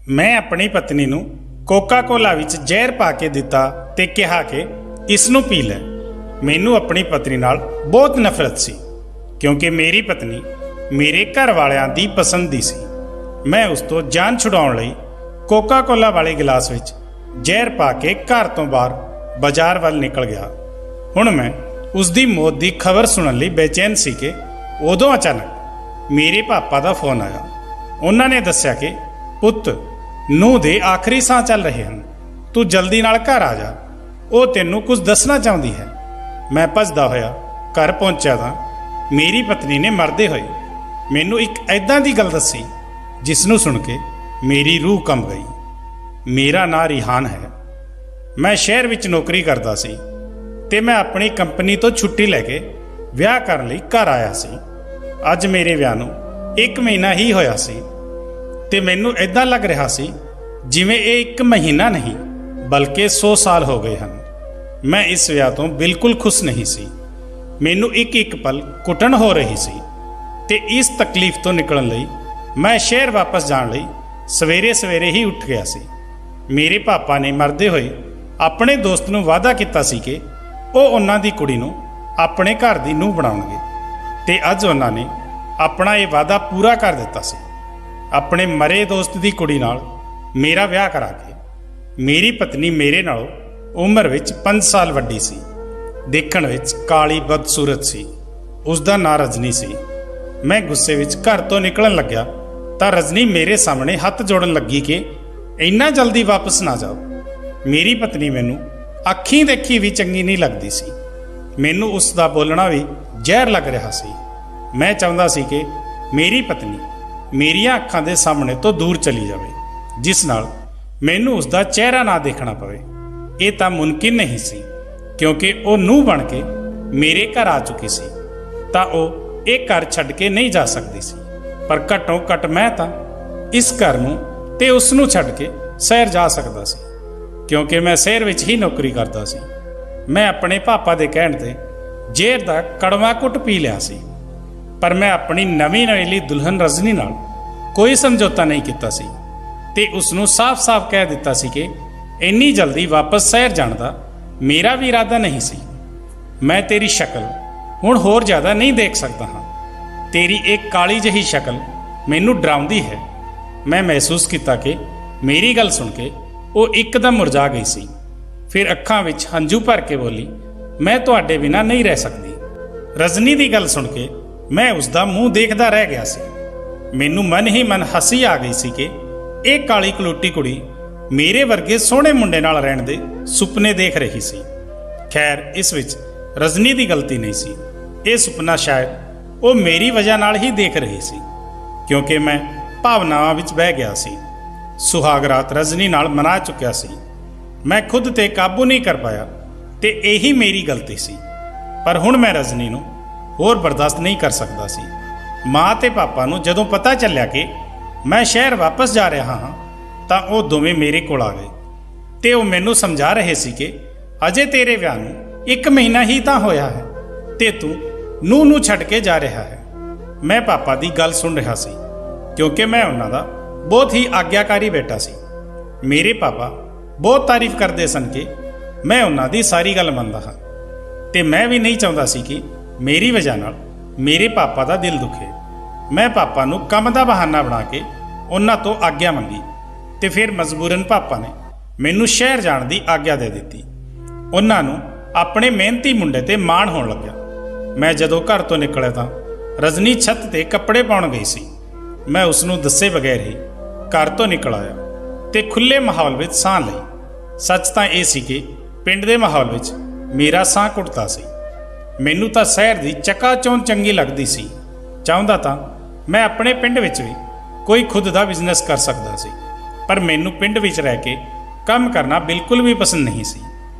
मैं अपनी पत्नी नूं कोका कोला विच ਜ਼ਹਿਰ पा के दिता ते कहा कि इसनूं पी लै। मैनूं अपनी पत्नी नाल बहुत नफरत सी क्योंकि मेरी पत्नी मेरे घर वालियां दी पसंद दी सी। मैं उस तो जान छुड़ाउण लई कोका कोला वाले गिलास विच ਜ਼ਹਿਰ पा के घर तो बाहर बाजार वल निकल गया। हुण मैं उसकी मौत की खबर सुनने लई बेचैन सी कि उदों अचानक मेरे पापा का फोन आया। उन्होंने दस्सिया कि पुत्त नूह दे आखिरी साह चल रहे हैं, तू जल्दी नाल घर आ जा, वो तेनों कुछ दसना चाहती है। मैं भजदा होया घर पहुंचा तां मेरी पत्नी ने मरदे होए मैनू एक ऐदां दी गल दसी जिसनूं सुन के मेरी रूह कंब गई। मेरा नां रिहान है। मैं शहर विच नौकरी करदा सी ते मैं अपनी कंपनी तो छुट्टी लैके विआह करन लई घर आया सी। अज मेरे विआह नूं 1 महीना ही होया सी ते मैनूं इदां लग रहा सी जिवें ये 1 महीना नहीं बल्कि 100 साल हो गए हैं। मैं इस विआह तो बिल्कुल खुश नहीं सी। मैनूं एक एक पल कुटन हो रही सी ते इस तकलीफ तो निकलण लई मैं शहर वापस जाण लई सवेरे सवेरे ही उठ गया सी। मेरे पापा ने मरदे होए अपने दोस्त नूं वादा कीता सी कि ਉਹ ਉਹਨਾਂ ਦੀ ਕੁੜੀ ਨੂੰ ਆਪਣੇ ਘਰ ਦੀ ਨੂੰਹ ਬਣਾਉਣਗੇ ਤੇ ਅੱਜ ਉਹਨਾਂ ਨੇ ਆਪਣਾ ਇਹ ਵਾਅਦਾ ਪੂਰਾ ਕਰ ਦਿੱਤਾ ਸੀ। ਆਪਣੇ ਮਰੇ ਦੋਸਤ ਦੀ ਕੁੜੀ ਨਾਲ ਮੇਰਾ ਵਿਆਹ ਕਰਾ ਕੇ। ਮੇਰੀ ਪਤਨੀ ਮੇਰੇ ਨਾਲੋਂ ਉਮਰ ਵਿੱਚ 5 ਸਾਲ ਵੱਡੀ ਸੀ, ਦੇਖਣ ਵਿੱਚ ਕਾਲੀ ਬਦਸੂਰਤ ਸੀ। ਉਸ ਦਾ ਨਾਂ ਰਜਨੀ ਸੀ। ਮੈਂ ਗੁੱਸੇ ਵਿੱਚ ਘਰ ਤੋਂ ਨਿਕਲਣ ਲੱਗਿਆ ਤਾਂ ਰਜਨੀ ਮੇਰੇ ਸਾਹਮਣੇ ਹੱਥ ਜੋੜਨ ਲੱਗੀ ਕਿ ਇੰਨਾ ਜਲਦੀ ਵਾਪਸ ਨਾ ਜਾਓ। ਮੇਰੀ ਪਤਨੀ ਮੈਨੂੰ ਅੱਖੀਂ ਦੇਖੀ ਵੀ ਚੰਗੀ ਨਹੀਂ ਲੱਗਦੀ ਸੀ। ਮੈਨੂੰ ਉਸ ਦਾ ਬੋਲਣਾ ਵੀ ਜ਼ਹਿਰ ਲੱਗ ਰਿਹਾ ਸੀ। ਮੈਂ ਚਾਹੁੰਦਾ ਸੀ ਕਿ ਮੇਰੀ ਪਤਨੀ ਮੇਰੀਆਂ ਅੱਖਾਂ ਦੇ ਸਾਹਮਣੇ ਤੋਂ ਦੂਰ ਚਲੀ ਜਾਵੇ, ਜਿਸ ਨਾਲ ਮੈਨੂੰ ਉਸ ਦਾ ਚਿਹਰਾ ਨਾ ਦੇਖਣਾ ਪਵੇ। ਇਹ ਤਾਂ ਮੁਮਕਿਨ ਨਹੀਂ ਸੀ ਕਿਉਂਕਿ ਉਹ ਨੂੰਹ ਬਣ ਕੇ ਮੇਰੇ ਘਰ ਆ ਚੁੱਕੀ ਸੀ ਤਾਂ ਉਹ ਇਹ ਘਰ ਛੱਡ ਕੇ ਨਹੀਂ ਜਾ ਸਕਦੀ ਸੀ। ਪਰ ਘੱਟੋ ਘੱਟ ਮੈਂ ਤਾਂ ਇਸ ਘਰ ਨੂੰ ਤੇ ਉਸ ਨੂੰ ਛੱਡ ਕੇ ਸ਼ਹਿਰ ਜਾ ਸਕਦਾ ਸੀ क्योंकि मैं शहर में ही नौकरी करता सी। मैं अपने पापा के कहण ते ਜ਼ਹਿਰ का कड़वा घुट पी लिया सी, पर मैं अपनी नवीं नवेली दुल्हन रजनी नाल कोई समझौता नहीं किया सी ते उसनूं साफ साफ कह दिता सी कि इन्नी जल्दी वापस शहर जाण दा मेरा भी इरादा नहीं सी। मैं तेरी शक्ल हुण होर ज़्यादा नहीं देख सकता हाँ। तेरी एक काली जही शक्ल मैनूं डराउंदी है। मैं महसूस किया कि मेरी गल सुन के ਉਹ ਇੱਕਦਮ ਮੁਰਝਾ ਗਈ ਸੀ। ਫਿਰ ਅੱਖਾਂ ਵਿੱਚ ਹੰਝੂ ਭਰ ਕੇ ਬੋਲੀ, ਮੈਂ ਤੁਹਾਡੇ ਬਿਨਾਂ ਨਹੀਂ ਰਹਿ ਸਕਦੀ। ਰਜਨੀ ਦੀ ਗੱਲ ਸੁਣ ਕੇ ਮੈਂ ਉਸ ਦਾ ਮੂੰਹ ਦੇਖਦਾ ਰਹਿ ਗਿਆ ਸੀ। ਮੈਨੂੰ ਮਨ ਹੀ ਮਨ ਹੱਸੀ ਆ ਗਈ ਸੀ ਕਿ ਇਹ ਕਾਲੀ ਕਲੂਟੀ ਕੁੜੀ ਮੇਰੇ ਵਰਗੇ ਸੋਹਣੇ ਮੁੰਡੇ ਨਾਲ ਰਹਿਣ ਦੇ ਸੁਪਨੇ ਦੇਖ ਰਹੀ ਸੀ। ਖੈਰ ਇਸ ਵਿੱਚ ਰਜਨੀ ਦੀ ਗਲਤੀ ਨਹੀਂ ਸੀ। ਇਹ ਸੁਪਨਾ ਸ਼ਾਇਦ ਉਹ ਮੇਰੀ ਵਜ੍ਹਾ ਨਾਲ ਹੀ ਦੇਖ ਰਹੀ ਸੀ ਕਿਉਂਕਿ ਮੈਂ ਭਾਵਨਾਵਾਂ ਵਿੱਚ ਬਹਿ ਗਿਆ ਸੀ। सुहाग रात रजनी नाल मना चुकिया सी। मैं खुद ते काबू नहीं कर पाया ते यही मेरी गलती सी। पर हुण मैं रजनी नूं होर बर्दाश्त नहीं कर सकता सी। माँ ते पापा नूं जदों पता चलिया कि मैं शहर वापस जा रहा हाँ तां ओह दोवें मेरे कोल आ गए ते ओह मैनूं समझा रहे सी कि अजे तेरे विआह नूं 1 महीना ही तां होया है ते तूं नूह नूं छड्ड के जा रहा है। मैं पापा दी गल सुन रहा सी क्योंकि मैं उन्हां दा बहुत ही आग्याकारी बेटा सी। मेरे पापा बहुत तारीफ करते सन कि मैं उन्होंने सारी गल मनता हाँ तो मैं भी नहीं चाहता सी कि मेरी वजह नाल मेरे पापा का दिल दुखे। मैं पापा नूं काम का बहाना बना के उन्हां तो आग्या मंगी तो फिर मजबूरन पापा ने मैनूं शहर जाण की आग्या दे दी। उन्हां नूं अपने मेहनती मुंडे ते माण होण लग्या। मैं जदों घर तो निकलिया तां रजनी छत ते कपड़े पाउण गई सी। मैं उसनूं दस्से बगैर ही घर तो निकल आया ते खुले माहौल में साह लई। सच तो यह सी कि पिंड के माहौल में मेरा साह घुटता सी। मैनू तो शहर की चकाचौंध चंगी लगती सी। चाहता तो मैं अपने पिंड विच भी कोई खुद का बिजनेस कर सकता सी, पर मैनू पिंड विच रह के काम करना बिल्कुल भी पसंद नहीं सी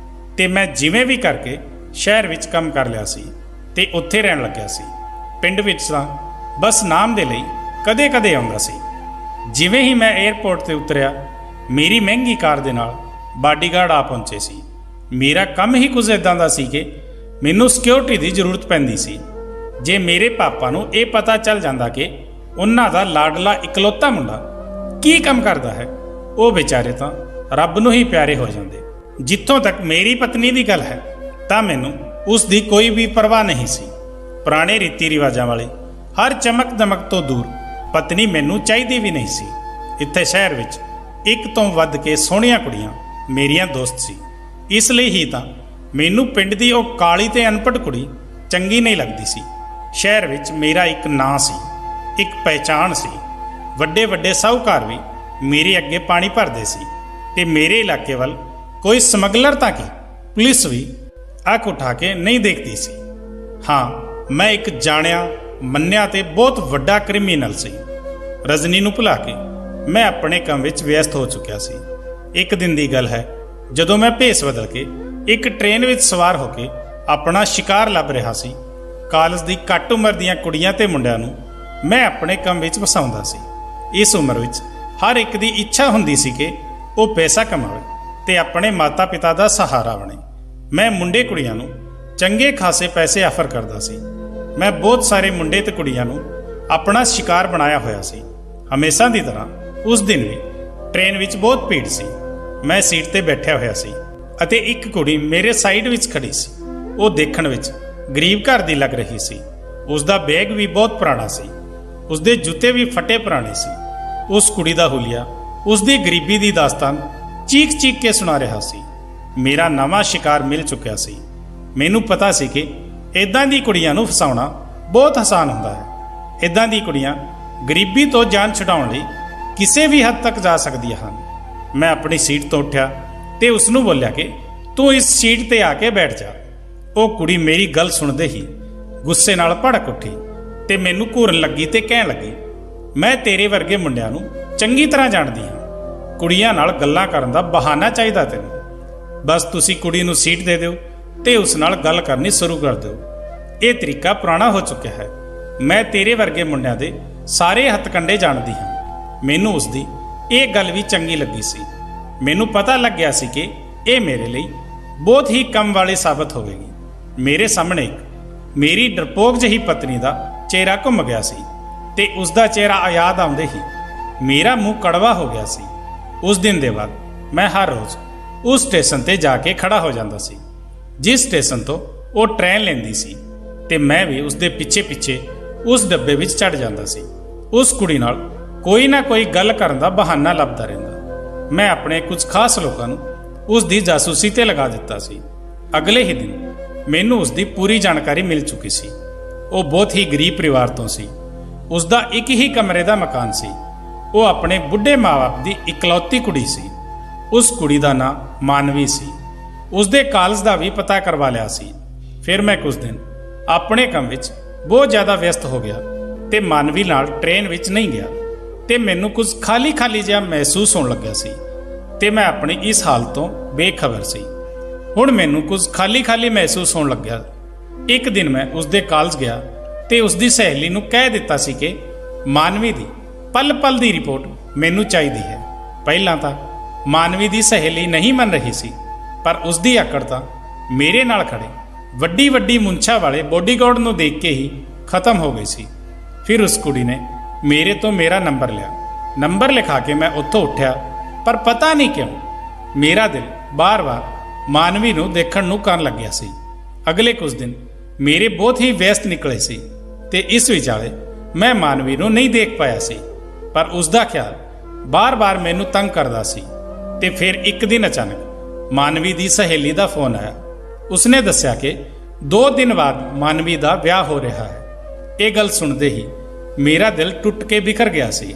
ते मैं जिवें भी करके शहर विच काम कर लिया सी ते उत्थे रहन लग्या सी। पिंड विच तां बस नाम दे लई कदे कदे आउंदा सी। जिवें ही मैं एयरपोर्ट ते उतरिया मेरी महंगी कार दे नाल बाडीगार्ड आ पहुंचे सी। मेरा काम ही कुछ इदां दा सी कि मैनूं सिक्योरिटी की जरूरत पैंदी सी। जे मेरे पापा नूं ये पता चल जांदा कि उन्हां दा लाडला इकलौता मुंडा की काम करदा है ਉਹ ਵਿਚਾਰੇ ਤਾਂ ਰੱਬ ਨੂੰ ਹੀ ਪਿਆਰੇ ਹੋ ਜਾਂਦੇ। ਜਿੱਥੋਂ ਤੱਕ ਮੇਰੀ ਪਤਨੀ ਦੀ ਗੱਲ ਹੈ ਤਾਂ ਮੈਨੂੰ ਉਸ ਦੀ ਕੋਈ ਵੀ ਪਰਵਾਹ ਨਹੀਂ ਸੀ। ਪੁਰਾਣੇ ਰੀਤੀ ਰਿਵਾਜਾਂ ਵਾਲੇ ਹਰ ਚਮਕ ਦਮਕ ਤੋਂ ਦੂਰ ਪਤਨੀ ਮੈਨੂੰ ਚਾਹੀਦੀ ਵੀ ਨਹੀਂ ਸੀ। ਇੱਥੇ ਸ਼ਹਿਰ ਵਿੱਚ ਇੱਕ ਤੋਂ ਵੱਧ ਕੇ ਸੋਹਣੀਆਂ ਕੁੜੀਆਂ ਮੇਰੀਆਂ ਦੋਸਤ ਸੀ। ਇਸ ਲਈ ਹੀ ਤਾਂ ਮੈਨੂੰ ਪਿੰਡ ਦੀ ਉਹ ਕਾਲੀ ਤੇ ਅਨਪੜ੍ਹ ਕੁੜੀ ਚੰਗੀ ਨਹੀਂ ਲੱਗਦੀ ਸੀ। ਸ਼ਹਿਰ ਵਿੱਚ ਮੇਰਾ ਇੱਕ ਨਾਂ ਸੀ, ਇੱਕ ਪਹਿਚਾਣ ਸੀ। ਵੱਡੇ ਵੱਡੇ ਸਾਹੂਕਾਰ ਵੀ ਮੇਰੇ ਅੱਗੇ ਪਾਣੀ ਭਰਦੇ ਸੀ ਤੇ ਮੇਰੇ ਇਲਾਕੇ ਵੱਲ ਕੋਈ ਸਮਗਲਰ ਤਾਂ ਕੀ ਪੁਲਿਸ ਵੀ ਅੱਖ ਉਠਾ ਕੇ ਨਹੀਂ ਦੇਖਦੀ ਸੀ। ਹਾਂ, ਮੈਂ ਇੱਕ ਜਾਣਿਆ ਮੰਨਿਆ ਤੇ ਬਹੁਤ ਵੱਡਾ ਕ੍ਰਿਮੀਨਲ ਸੀ। ਰਜਨੀ ਨੂੰ ਭੁਲਾ ਕੇ ਮੈਂ ਆਪਣੇ ਕੰਮ ਵਿੱਚ ਵਿਅਸਤ ਹੋ ਚੁੱਕਿਆ ਸੀ। ਇੱਕ ਦਿਨ ਦੀ ਗੱਲ ਹੈ, ਜਦੋਂ ਮੈਂ ਭੇਸ ਬਦਲ ਕੇ ਇੱਕ ਟ੍ਰੇਨ ਵਿੱਚ ਸਵਾਰ ਹੋ ਕੇ ਆਪਣਾ ਸ਼ਿਕਾਰ ਲੱਭ ਰਿਹਾ ਸੀ। ਕਾਲਜ ਦੀ ਘੱਟ ਉਮਰ ਦੀਆਂ ਕੁੜੀਆਂ ਤੇ ਮੁੰਡਿਆਂ ਨੂੰ ਮੈਂ ਆਪਣੇ ਕੰਮ ਵਿੱਚ ਵਸਾਉਂਦਾ ਸੀ। ਇਸ ਉਮਰ ਵਿੱਚ ਹਰ ਇੱਕ ਦੀ ਇੱਛਾ ਹੁੰਦੀ ਸੀ ਕਿ ਉਹ ਪੈਸਾ ਕਮਾਵੇ ਤੇ ਆਪਣੇ ਮਾਤਾ ਪਿਤਾ ਦਾ ਸਹਾਰਾ ਬਣੇ। ਮੈਂ ਮੁੰਡੇ ਕੁੜੀਆਂ ਨੂੰ ਚੰਗੇ ਖਾਸੇ ਪੈਸੇ ਆਫਰ ਕਰਦਾ ਸੀ। ਮੈਂ ਬਹੁਤ ਸਾਰੇ ਮੁੰਡੇ ਤੇ ਕੁੜੀਆਂ ਨੂੰ ਆਪਣਾ ਸ਼ਿਕਾਰ ਬਣਾਇਆ ਹੋਇਆ ਸੀ। ਹਮੇਸ਼ਾ ਦੀ ਤਰ੍ਹਾਂ ਉਸ ਦਿਨ ਵੀ ਟ੍ਰੇਨ ਵਿੱਚ ਬਹੁਤ ਭੀੜ ਸੀ। ਮੈਂ ਸੀਟ ਤੇ ਬੈਠਿਆ ਹੋਇਆ ਸੀ ਅਤੇ ਇੱਕ ਕੁੜੀ ਮੇਰੇ ਸਾਈਡ ਵਿੱਚ ਖੜੀ ਸੀ। ਉਹ ਦੇਖਣ ਵਿੱਚ ਗਰੀਬ ਘਰ ਦੀ ਲੱਗ ਰਹੀ ਸੀ। ਉਸ ਦਾ ਬੈਗ ਵੀ ਬਹੁਤ ਪੁਰਾਣਾ ਸੀ। ਉਸ ਦੇ ਜੁੱਤੇ ਵੀ ਫਟੇ ਪੁਰਾਣੇ ਸੀ। ਉਸ ਕੁੜੀ ਦਾ ਹੁਲੀਆ ਉਸ ਦੀ ਗਰੀਬੀ ਦੀ ਦਾਸਤਾਨ ਚੀਖ ਚੀਖ ਕੇ ਸੁਣਾ ਰਿਹਾ ਸੀ। ਮੇਰਾ ਨਵਾਂ ਸ਼ਿਕਾਰ ਮਿਲ ਚੁੱਕਿਆ ਸੀ। ਮੈਨੂੰ ਪਤਾ ਸੀ ਕਿ ਇੱਦਾਂ ਦੀ ਕੁੜੀਆਂ ਨੂੰ ਫਸਾਉਣਾ ਬਹੁਤ ਆਸਾਨ ਹੁੰਦਾ ਹੈ। ਇੱਦਾਂ ਦੀ ਕੁੜੀਆਂ ਗਰੀਬੀ ਤੋਂ ਜਾਨ ਛੁਡਾਉਣ ਲਈ ਕਿਸੇ ਵੀ ਹੱਦ ਤੱਕ ਜਾ ਸਕਦੀਆਂ ਹਨ। ਮੈਂ ਆਪਣੀ ਸੀਟ ਤੋਂ ਉੱਠਿਆ ਤੇ ਉਸ ਨੂੰ ਬੋਲਿਆ ਕਿ ਤੂੰ ਇਸ ਸੀਟ ਤੇ ਆ ਕੇ ਬੈਠ ਜਾ। ਉਹ ਕੁੜੀ ਮੇਰੀ ਗੱਲ ਸੁਣਦੇ ਹੀ ਗੁੱਸੇ ਨਾਲ ਭੜਕ ਉੱਠੀ ਤੇ ਮੈਨੂੰ ਘੂਰਨ ਲੱਗੀ ਤੇ ਕਹਿਣ ਲੱਗੀ, ਮੈਂ ਤੇਰੇ ਵਰਗੇ ਮੁੰਡਿਆਂ ਨੂੰ ਚੰਗੀ ਤਰ੍ਹਾਂ ਜਾਣਦੀ ਹਾਂ। ਕੁੜੀਆਂ ਨਾਲ ਗੱਲਾਂ ਕਰਨ ਦਾ ਬਹਾਨਾ ਚਾਹੀਦਾ ਤੈਨੂੰ। ਬਸ ਤੁਸੀਂ ਕੁੜੀ ਨੂੰ ਸੀਟ ਦੇ ਦਿਓ ਤੇ ਉਸ ਨਾਲ ਗੱਲ ਕਰਨੀ ਸ਼ੁਰੂ ਕਰ ਦਿਓ। ਇਹ ਤਰੀਕਾ ਪੁਰਾਣਾ ਹੋ ਚੁੱਕਿਆ ਹੈ। ਮੈਂ ਤੇਰੇ ਵਰਗੇ ਮੁੰਡਿਆਂ ਦੇ ਸਾਰੇ ਹੱਥਕੰਡੇ ਜਾਣਦੀ ਹਾਂ। ਮੈਨੂੰ ਉਸ ਦੀ ਇਹ ਗੱਲ ਵੀ ਚੰਗੀ ਲੱਗੀ ਸੀ। ਮੈਨੂੰ ਪਤਾ ਲੱਗ ਗਿਆ ਸੀ ਕਿ ਇਹ ਮੇਰੇ ਲਈ ਬਹੁਤ ਹੀ ਕੰਮ ਵਾਲੀ ਸਾਬਤ ਹੋਵੇਗੀ। ਮੇਰੇ ਸਾਹਮਣੇ ਇੱਕ ਮੇਰੀ ਡਰਪੋਕ ਜਿਹੀ ਪਤਨੀ ਦਾ ਚਿਹਰਾ ਘੁੰਮ ਗਿਆ ਸੀ ਤੇ ਉਸ ਦਾ ਚਿਹਰਾ ਯਾਦ ਆਉਂਦੇ ਹੀ ਮੇਰਾ ਮੂੰਹ ਕੜਵਾ ਹੋ ਗਿਆ ਸੀ। ਉਸ ਦਿਨ ਦੇ ਬਾਅਦ ਮੈਂ ਹਰ ਰੋਜ਼ ਉਸ ਸਟੇਸ਼ਨ ਤੇ ਜਾ ਕੇ ਖੜਾ ਹੋ ਜਾਂਦਾ ਸੀ ਜਿਸ ਸਟੇਸ਼ਨ ਤੋਂ ਉਹ ਟ੍ਰੇਨ ਲੈਂਦੀ ਸੀ ਤੇ ਮੈਂ ਵੀ ਉਸ ਦੇ ਪਿੱਛੇ ਪਿੱਛੇ ਉਸ ਡੱਬੇ ਵਿੱਚ ਚੜ੍ਹ ਜਾਂਦਾ ਸੀ। ਉਸ ਕੁੜੀ ਨਾਲ ਕੋਈ ਨਾ ਕੋਈ ਗੱਲ ਕਰਨ ਦਾ ਬਹਾਨਾ ਲੱਭਦਾ ਰਹਿੰਦਾ। ਮੈਂ ਆਪਣੇ ਕੁਝ ਖਾਸ ਲੋਕਾਂ ਨੂੰ ਉਸ ਦੀ ਜਾਸੂਸੀ ਤੇ ਲਗਾ ਦਿੱਤਾ ਸੀ। ਅਗਲੇ ਹੀ ਦਿਨ ਮੈਨੂੰ ਉਸ ਦੀ ਪੂਰੀ ਜਾਣਕਾਰੀ ਮਿਲ ਚੁੱਕੀ ਸੀ। ਉਹ ਬਹੁਤ ਹੀ ਗਰੀਬ ਪਰਿਵਾਰ ਤੋਂ ਸੀ। ਉਸ ਦਾ ਇੱਕ ਹੀ ਕਮਰੇ ਦਾ ਮਕਾਨ ਸੀ। ਉਹ ਆਪਣੇ ਬੁੱਢੇ ਮਾਂ-ਬਾਪ ਦੀ ਇਕਲੌਤੀ ਕੁੜੀ ਸੀ। ਉਸ ਕੁੜੀ ਦਾ ਨਾਂ ਮਾਨਵੀ ਸੀ। ਉਸ ਦੇ ਕਾਲਜ ਦਾ ਵੀ ਪਤਾ ਕਰਵਾ ਲਿਆ ਸੀ। ਫਿਰ ਮੈਂ ਕੁਝ ਦਿਨ ਆਪਣੇ ਕੰਮ ਵਿੱਚ ਬਹੁਤ ਜ਼ਿਆਦਾ ਵਿਅਸਤ ਹੋ ਗਿਆ ਤੇ ਮਾਨਵੀ ਨਾਲ ਟ੍ਰੇਨ ਵਿੱਚ ਨਹੀਂ ਗਿਆ ਤੇ ਮੈਨੂੰ ਕੁਝ ਖਾਲੀ ਖਾਲੀ ਜਿਹਾ ਮਹਿਸੂਸ ਹੋਣ ਲੱਗਿਆ ਸੀ ਤੇ ਮੈਂ ਆਪਣੀ ਇਸ ਹਾਲਤ ਤੋਂ ਬੇਖਬਰ ਸੀ। ਹੁਣ ਮੈਨੂੰ ਕੁਝ ਖਾਲੀ ਖਾਲੀ ਮਹਿਸੂਸ ਹੋਣ ਲੱਗਿਆ। ਇੱਕ ਦਿਨ ਮੈਂ ਉਸ ਦੇ ਕਾਲਜ ਗਿਆ ਤੇ ਉਸ ਦੀ ਸਹੇਲੀ ਨੂੰ ਕਹਿ ਦਿੱਤਾ ਸੀ ਕਿ ਮਾਨਵੀ ਦੀ ਪਲ ਪਲ ਦੀ ਰਿਪੋਰਟ ਮੈਨੂੰ ਚਾਹੀਦੀ ਹੈ। ਪਹਿਲਾਂ ਤਾਂ ਮਾਨਵੀ ਦੀ ਸਹੇਲੀ ਨਹੀਂ ਮੰਨ ਰਹੀ ਸੀ, ਪਰ ਉਸ ਦੀ ਆਕੜ ਤਾਂ ਮੇਰੇ ਨਾਲ ਖੜੇ ਵੱਡੀ ਵੱਡੀ ਮੁੰਛਾਂ ਵਾਲੇ ਬੋਡੀਗਾਰਡ ਨੂੰ ਦੇਖ ਕੇ ਹੀ ਖਤਮ ਹੋ ਗਈ ਸੀ। ਫਿਰ ਉਸ ਕੁੜੀ ਨੇ ਮੇਰੇ ਤੋਂ ਮੇਰਾ ਨੰਬਰ ਲਿਆ। ਨੰਬਰ ਲਿਖਾ ਕੇ ਮੈਂ ਉੱਥੋਂ ਉੱਠਿਆ, ਪਰ ਪਤਾ ਨਹੀਂ ਕਿਉਂ ਮੇਰਾ ਦਿਲ ਬਾਰ-ਬਾਰ ਮਾਨਵੀ ਨੂੰ ਦੇਖਣ ਨੂੰ ਕਰਨ ਲੱਗਿਆ ਸੀ। ਅਗਲੇ ਕੁਝ ਦਿਨ ਮੇਰੇ ਬਹੁਤ ਹੀ ਵਿਅਸਤ ਨਿਕਲੇ ਸੀ ਤੇ ਇਸ ਵਿਚਾਲੇ ਮੈਂ ਮਾਨਵੀ ਨੂੰ ਨਹੀਂ ਦੇਖ ਪਾਇਆ ਸੀ, ਪਰ ਉਸ ਦਾ ਖਿਆਲ ਬਾਰ-ਬਾਰ ਮੈਨੂੰ ਤੰਗ ਕਰਦਾ ਸੀ। ਤੇ ਫਿਰ ਇੱਕ ਦਿਨ ਅਚਾਨਕ ਮਾਨਵੀ ਦੀ ਸਹੇਲੀ ਦਾ ਫੋਨ ਆਇਆ। ਉਸਨੇ ਦੱਸਿਆ ਕਿ 2 ਦਿਨ ਬਾਅਦ ਮਾਨਵੀ ਦਾ ਵਿਆਹ ਹੋ ਰਿਹਾ ਹੈ। ਇਹ ਗੱਲ ਸੁਣਦੇ ਹੀ ਮੇਰਾ ਦਿਲ ਟੁੱਟ ਕੇ ਬਿਖਰ ਗਿਆ ਸੀ।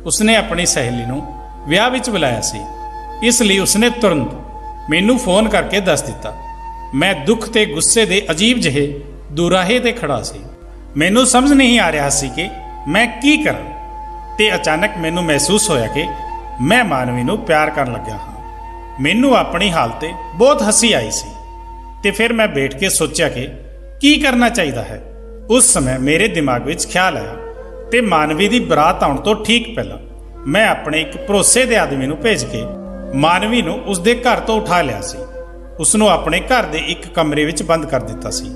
ਉਸਨੇ ਆਪਣੀ ਸਹੇਲੀ ਨੂੰ ਵਿਆਹ ਵਿੱਚ ਬੁਲਾਇਆ ਸੀ, ਇਸ ਲਈ ਉਸਨੇ ਤੁਰੰਤ ਮੈਨੂੰ ਫੋਨ ਕਰਕੇ ਦੱਸ ਦਿੱਤਾ। ਮੈਂ ਦੁੱਖ ਤੇ ਗੁੱਸੇ ਦੇ ਅਜੀਬ ਜਿਹੇ ਦੁਰਾਹੇ ਤੇ ਖੜਾ ਸੀ। ਮੈਨੂੰ ਸਮਝ ਨਹੀਂ ਆ ਰਿਹਾ ਸੀ ਕਿ ਮੈਂ ਕੀ ਕਰਾਂ ਤੇ ਅਚਾਨਕ ਮੈਨੂੰ ਮਹਿਸੂਸ ਹੋਇਆ ਕਿ ਮੈਂ ਮਾਨਵੀ ਨੂੰ ਪਿਆਰ ਕਰਨ ਲੱਗਿਆ ਹਾਂ। ਮੈਨੂੰ ਆਪਣੀ ਹਾਲਤ ਤੇ ਬਹੁਤ ਹੱਸੀ ਆਈ ਸੀ ਤੇ ਫਿਰ ਮੈਂ ਬੈਠ ਕੇ ਸੋਚਿਆ ਕਿ ਕੀ ਕਰਨਾ ਚਾਹੀਦਾ ਹੈ। ਉਸ ਸਮੇਂ ਮੇਰੇ ਦਿਮਾਗ ਵਿੱਚ ਖਿਆਲ ਆਇਆ ਤੇ ਮਾਨਵੀ ਦੀ ਬਰਾਤ ਆਉਣ ਤੋਂ ਠੀਕ ਪਹਿਲਾਂ ਮੈਂ ਆਪਣੇ ਇੱਕ ਭਰੋਸੇ ਦੇ ਆਦਮੀ ਨੂੰ ਭੇਜ ਕੇ ਮਾਨਵੀ ਨੂੰ ਉਸ ਦੇ ਘਰ ਤੋਂ ਉਠਾ ਲਿਆ ਸੀ। ਉਸ ਨੂੰ ਆਪਣੇ ਘਰ ਦੇ ਇੱਕ ਕਮਰੇ ਵਿੱਚ ਬੰਦ ਕਰ ਦਿੱਤਾ ਸੀ।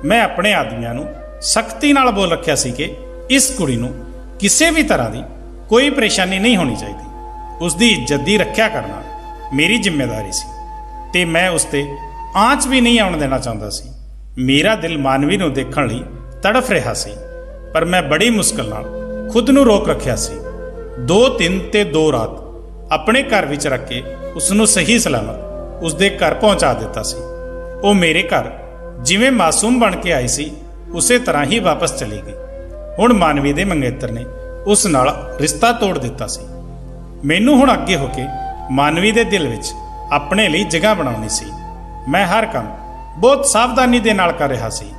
ਮੈਂ ਆਪਣੇ ਆਦਮੀਆਂ ਨੂੰ ਸਖਤੀ ਨਾਲ ਬੋਲ ਰੱਖਿਆ ਸੀ ਕਿ ਇਸ ਕੁੜੀ ਨੂੰ ਕਿਸੇ ਵੀ ਤਰ੍ਹਾਂ ਦੀ ਕੋਈ ਪਰੇਸ਼ਾਨੀ ਨਹੀਂ ਹੋਣੀ ਚਾਹੀਦੀ। उसकी इज्जत की रखिया करना मेरी जिम्मेदारी सी ते मैं उस ते आँच भी नहीं आउण देना चाहता सी। मेरा दिल मानवी नूं देखण लई तड़फ रहा सी, पर मैं बड़ी मुश्किल नाल खुद नूं रोक रखिया सी। 2 दिन ते 2 रात अपने घर विच रख के उसनूं सही सलामत उसदे घर पहुंचा दिता सी। वो मेरे घर जिवें मासूम बन के आई सी उसे तरह ही वापस चली गई। हुण मानवी दे मंगेतर ने उस नाल रिश्ता तोड़ दिता सी। मैनूं हुण अगे हो के मानवी दे दिल विच अपने लिए जगह बनाउणी सी। मैं हर काम बहुत सावधानी दे नाल कर रहा सी।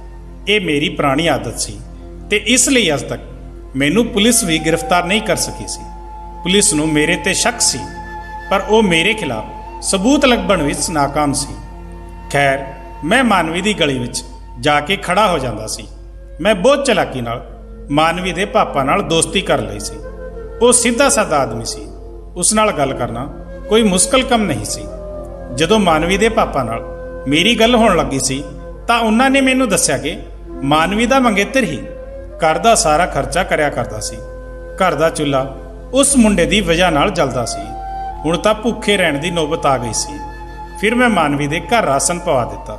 ये मेरी पुरानी आदत सी ते इसलिए अज तक मैनू पुलिस भी गिरफ्तार नहीं कर सकी सी। पुलिस नूं मेरे ते शक सी, पर वो मेरे खिलाफ सबूत लभण विच नाकाम सी। खैर मैं मानवी दी गली विच जाके खड़ा हो जांदा सी। मैं बहुत चलाकी नाल मानवी दे पापा नाल दोस्ती कर लई सी। वो सीधा साधा आदमी सी, उस नाल गल करना कोई मुश्किल काम नहीं सी। जदों मानवी दे पापा नाल मेरी गल होण लगी सी तां उन्हां ने मैनूं दस्सिया कि मानवी दा मंगेतर ही घर दा सारा खर्चा करया करदा सी। घर दा चुल्हा उस मुंडे दी वजह नाल जलदा सी। हुण तां भुखे रहण दी नौबत आ गई सी। फिर मैं मानवी दे घर राशन पवा दिता।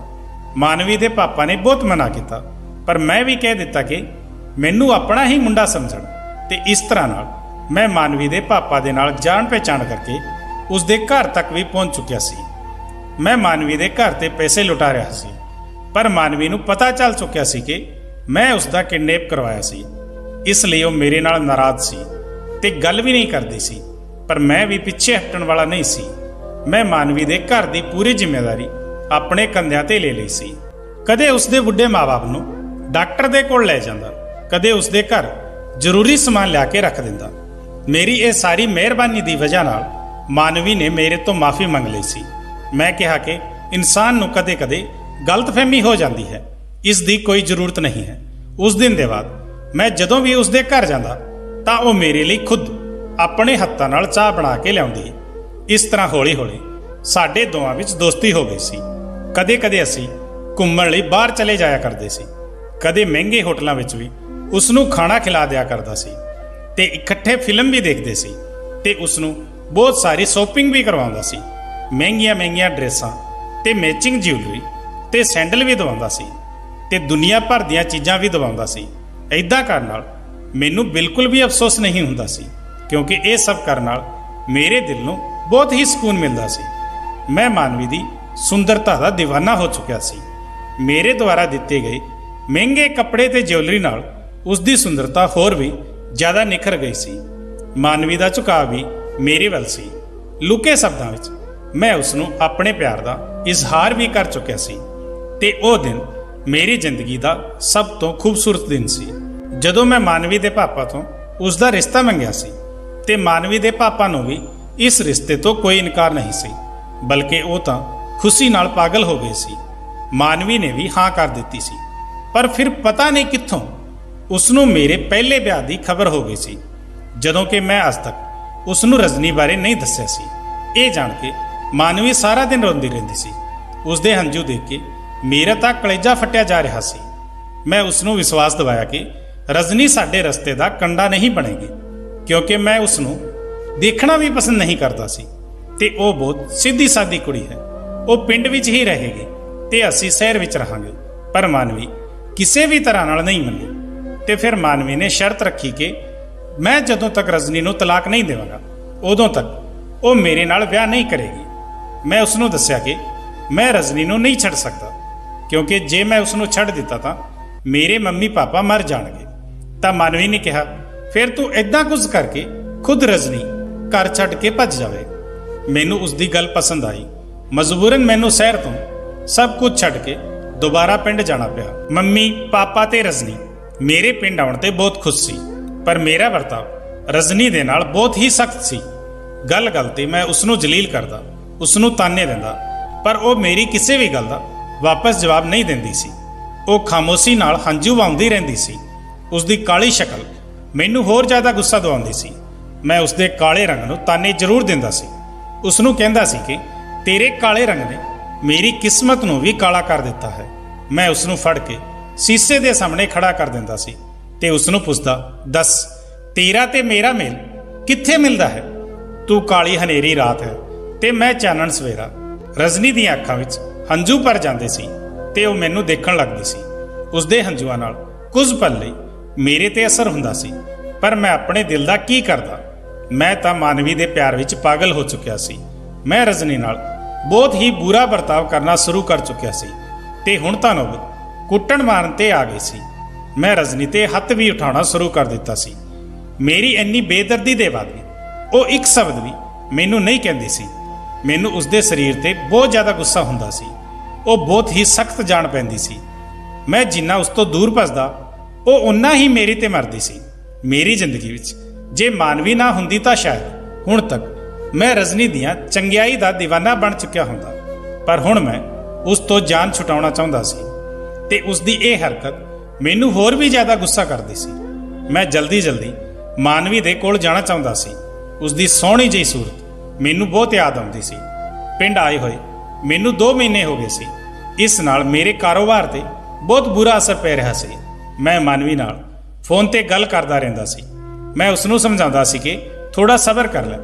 मानवी दे पापा ने बहुत मना किया, पर मैं भी कह दिता कि मैनू अपना ही मुंडा समझण ते इस तरह नाल मैं मानवी दे पापा दे नाल जान पहचान करके उसदे घर तक भी पहुंच चुकिया सी। मैं मानवी दे घर ते पैसे लुटा रहा सी, पर मानवी नूं पता चल चुकिया सी कि मैं उसका किडनैप करवाया सी। इसलिए वो मेरे नाल नाराज सी ते गल भी नहीं करदी सी, पर मैं भी पिछे हटण वाला नहीं सी। मैं मानवी दे घर दी पूरी जिम्मेदारी अपने कंधिਆਂ ते ले लई सी। कदे उसदे बुढ़े माँ बाप नूं डॉक्टर दे कोल ले जांदा, कदे उसदे घर जरूरी समान लिया के रख दिंदा। मेरी ये सारी मेहरबानी दी वजह नाल मानवी ने मेरे तो माफ़ी मंग लई सी। मैं कहा कि इंसान नूं कदे कदे गलतफहमी हो जाती है, इसकी कोई जरूरत नहीं है। उस दिन के बाद मैं जदों भी उसदे घर जांदा तां वो मेरे लिए खुद अपने हत्थां नाल चाह बना के लियाउंदी। इस तरह हौली हौली साडे दोवां विच दोस्ती हो गई सी। कदे कदे असीं घुम्मण लई बाहर चले जाया करदे सी। कदे महंगे होटलों विच भी उसनूं खाना खिला दिया करदा सी ते इकट्ठे फिल्म भी देखते सी ते उसनूं बहुत सारी शॉपिंग भी करवाउंदा सी। महंगिया महंगिया ड्रेसां ते मैचिंग ज्यूलरी ते सैंडल भी दवाउंदा सी ते दुनिया भर दीयां चीज़ां भी दवाउंदा सी। इदां करन नाल मैनूं बिल्कुल भी अफसोस नहीं हुंदा सी, क्योंकि ये सब करन नाल मेरे दिल नूं बहुत ही सुकून मिलदा सी। मैं मानवी दी सुंदरता का दीवाना हो चुकिया सी। मेरे द्वारा दिते गए महंगे कपड़े ते ज्वैलरी नाल उसकी सुंदरता होर भी ज़्यादा निखर गई सी। मानवी का झुकाव भी मेरे वल सी। लुके शब्दों विच मैं उसनूं अपने प्यार का इजहार भी कर चुकिया सी ते ओ दिन मेरी जिंदगी का सब तो खूबसूरत दिन सी। जदों मैं मानवी के पापा तो उसका रिश्ता मंगिया सी ते मानवी के पापा नूं भी इस रिश्ते तो कोई इनकार नहीं सी, बल्कि वो तो खुशी नाल पागल हो गए सी। मानवी ने भी हाँ कर दी सी, पर फिर पता नहीं कित्थों उसनूं मेरे पहले ब्याह की खबर हो गई सी, जदों कि मैं अज तक उसनूं रजनी बारे नहीं दस्सिया सी। ये जान के मानवी सारा दिन रोंदी रहिंदी सी। उसदे हंझू देख के मेरा तां कलेजा फटिया जा रहा सी। मैं उसनूं विश्वास दिवाया कि रजनी साडे रस्ते का कंडा नहीं बनेगी, क्योंकि मैं उसनूं देखना भी पसंद नहीं करता सी ते वो बहुत सीधी सादी कुड़ी है। वो पिंड विच ही रहेगी ते असीं शहर विच रहांगे। पर मानवी किसी भी तरह नाल नहीं मनी ते फिर मानवी ने शर्त रखी कि मैं जदों तक रजनी नूं तलाक नहीं देवांगा उदों तक वो मेरे नाल ब्याह नहीं करेगी। मैं उसनूं दस्सिया कि मैं रजनी नूं नहीं छड्ड सकदा, क्योंकि जे मैं उसनूं छड्ड दिता तां मेरे मम्मी पापा मर जाणगे। तां मानवी ने कहा, फिर तू इदां कुछ करके खुद रजनी घर छड्ड के भज जावे। मैनू उसकी गल पसंद आई। मजबूरन मैनू शहर तो सब कुछ छड्ड के दोबारा पिंड जाना पिया। मम्मी पापा ते रजनी मेरे पिंड आउण ते बहुत खुश सी, पर मेरा वर्ताव रजनी दे नाल बहुत ही सख्त सी। गल गल ते मैं उसनूं जलील करदा, उसनूं ताने दिंदा, पर वो मेरी किसी भी गल दा वापस जवाब नहीं दिंदी सी। वो खामोशी नाल हंझू वहाउंदी रहिंदी सी। उसकी काली शक्ल मैनू होर ज़्यादा गुस्सा दवाउंदी सी। मैं उसके काले रंग नूं ताने जरूर दिंदा सी। उसनूं कहंदा सी कि तेरे काले रंग ने मेरी किस्मत नूं भी काला कर दिता है। मैं उसनूं फड़ के शीशे दे सामने खड़ा कर दिंदा सी ते उसनूं पुछदा, दस तेरा ते मेरा मेल कित्थे मिलदा है? ਤੂੰ ਕਾਲੀ ਹਨੇਰੀ ਰਾਤ ਹੈ ਤੇ ਮੈਂ ਚਾਨਣ ਸਵੇਰਾ। ਰਜਨੀ ਦੀਆਂ ਅੱਖਾਂ ਵਿੱਚ ਹੰਝੂ ਭਰ ਜਾਂਦੇ ਸੀ ਤੇ ਉਹ ਮੈਨੂੰ ਦੇਖਣ ਲੱਗਦੀ ਸੀ। ਉਸਦੇ ਹੰਝੂਆਂ ਨਾਲ ਕੁਝ ਪਲ ਲਈ ਮੇਰੇ ਤੇ ਅਸਰ ਹੁੰਦਾ ਸੀ, ਪਰ ਮੈਂ ਆਪਣੇ ਦਿਲ ਦਾ ਕੀ ਕਰਦਾ। ਮੈਂ ਤਾਂ ਮਾਨਵੀ ਦੇ ਪਿਆਰ ਵਿੱਚ ਪਾਗਲ ਹੋ ਚੁੱਕਿਆ ਸੀ। ਮੈਂ ਰਜਨੀ ਨਾਲ ਬਹੁਤ ਹੀ ਬੁਰਾ ਵਰਤਾਵ ਕਰਨਾ ਸ਼ੁਰੂ ਕਰ ਚੁੱਕਿਆ ਸੀ ਤੇ ਹੁਣ ਤਾਂ ਨੌਬਤ ਕੁੱਟਣ ਮਾਰਨ ਤੇ ਆ ਗਈ ਸੀ। ਮੈਂ ਰਜਨੀ ਤੇ ਹੱਥ ਵੀ ਉਠਾਉਣਾ ਸ਼ੁਰੂ ਕਰ ਦਿੱਤਾ ਸੀ। ਮੇਰੀ ਇੰਨੀ ਬੇਦਰਦੀ ਦੇ ਬਾਅਦ ਵੀ ਉਹ ਇੱਕ ਸ਼ਬਦ ਵੀ ਮੈਨੂੰ ਨਹੀਂ ਕਹਿੰਦੀ ਸੀ। ਮੈਨੂੰ ਉਸਦੇ ਸਰੀਰ ਤੇ ਬਹੁਤ ਜ਼ਿਆਦਾ ਗੁੱਸਾ ਹੁੰਦਾ ਸੀ। ਉਹ ਬਹੁਤ ਹੀ ਸਖਤ ਜਾਣ ਪੈਂਦੀ ਸੀ। ਮੈਂ ਜਿੰਨਾ ਉਸ ਤੋਂ ਦੂਰ ਭੱਜਦਾ ਉਹ ਓਨਾ ਹੀ ਮੇਰੀ ਤੇ ਮਰਦੀ ਸੀ। ਮੇਰੀ ਜ਼ਿੰਦਗੀ ਵਿੱਚ ਜੇ ਮਾਨਵੀ ਨਾ ਹੁੰਦੀ ਤਾਂ ਸ਼ਾਇਦ ਹੁਣ ਤੱਕ ਮੈਂ ਰਜਨੀ ਦੀਆਂ ਚੰਗਿਆਈ ਦਾ دیਵਾਨਾ ਬਣ ਚੁੱਕਿਆ ਹੁੰਦਾ। ਪਰ ਹੁਣ ਮੈਂ ਉਸ ਤੋਂ ਜਾਨ ਛੁਟਾਉਣਾ ਚਾਹੁੰਦਾ ਸੀ ਤੇ ਉਸ ਦੀ ਇਹ ਹਰਕਤ ਮੈਨੂੰ ਹੋਰ ਵੀ ਜ਼ਿਆਦਾ ਗੁੱਸਾ ਕਰਦੀ ਸੀ। ਮੈਂ ਜਲਦੀ ਮਾਨਵੀ ਦੇ ਕੋਲ ਜਾਣਾ ਚਾਹੁੰਦਾ ਸੀ। ਉਸ ਦੀ ਸੋਹਣੀ ਜਿਹੀ ਸੂਰਤ ਮੈਨੂੰ ਬਹੁਤ ਯਾਦ ਆਉਂਦੀ ਸੀ। ਪਿੰਡ ਆਏ ਹੋਏ ਮੈਨੂੰ 2 ਮਹੀਨੇ ਹੋ ਗਏ ਸੀ। ਇਸ ਨਾਲ ਮੇਰੇ ਕਾਰੋਬਾਰ ਤੇ ਬਹੁਤ ਬੁਰਾ ਅਸਰ ਪੈ ਰਿਹਾ ਸੀ। ਮੈਂ ਮਾਨਵੀ ਨਾਲ ਫੋਨ ਤੇ ਗੱਲ ਕਰਦਾ ਰਹਿੰਦਾ ਸੀ। ਮੈਂ ਉਸ ਨੂੰ ਸਮਝਾਉਂਦਾ ਸੀ ਕਿ ਥੋੜਾ ਸਬਰ ਕਰ ਲੈ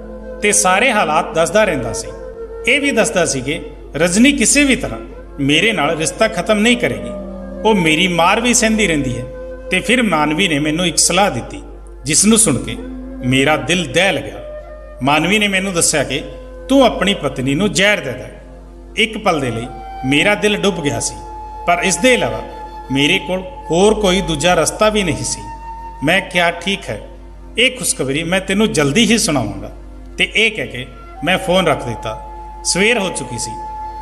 ਤੇ ਸਾਰੇ ਹਾਲਾਤ ਦੱਸਦਾ ਰਹਿੰਦਾ ਸੀ। ਇਹ ਵੀ ਦੱਸਦਾ ਸੀ ਕਿ ਰਜਨੀ ਕਿਸੇ ਵੀ ਤਰ੍ਹਾਂ ਮੇਰੇ ਨਾਲ ਰਿਸ਼ਤਾ ਖਤਮ ਨਹੀਂ ਕਰੇਗੀ। ਉਹ ਮੇਰੀ ਮਾਰ ਵੀ ਸਹਿੰਦੀ ਰਹਿੰਦੀ ਹੈ। ਤੇ ਫਿਰ ਮਾਨਵੀ ਨੇ ਮੈਨੂੰ ਇੱਕ ਸਲਾਹ ਦਿੱਤੀ ਜਿਸ ਨੂੰ ਸੁਣ ਕੇ ਮੇਰਾ ਦਿਲ ਦਹਿਲ ਗਿਆ। ਮਾਨਵੀ ਨੇ ਮੈਨੂੰ ਦੱਸਿਆ ਕਿ ਤੂੰ ਆਪਣੀ ਪਤਨੀ ਨੂੰ ਜ਼ਹਿਰ ਦੇ ਦੇ। ਇੱਕ ਪਲ ਦੇ ਲਈ ਮੇਰਾ ਦਿਲ ਡੁੱਬ ਗਿਆ ਸੀ, ਪਰ ਇਸ ਦੇ ਇਲਾਵਾ ਮੇਰੇ ਕੋਲ ਹੋਰ ਕੋਈ ਦੂਜਾ ਰਸਤਾ ਵੀ ਨਹੀਂ ਸੀ। ਮੈਂ ਕਿਹਾ ਠੀਕ ਹੈ, ਇਹ ਖੁਸ਼ਖਬਰੀ ਮੈਂ ਤੈਨੂੰ ਜਲਦੀ ਹੀ ਸੁਣਾਵਾਂਗਾ। ਤੇ ਇਹ ਕਹਿ ਕੇ ਮੈਂ ਫੋਨ ਰੱਖ ਦਿੱਤਾ। ਸਵੇਰ ਹੋ ਚੁੱਕੀ ਸੀ।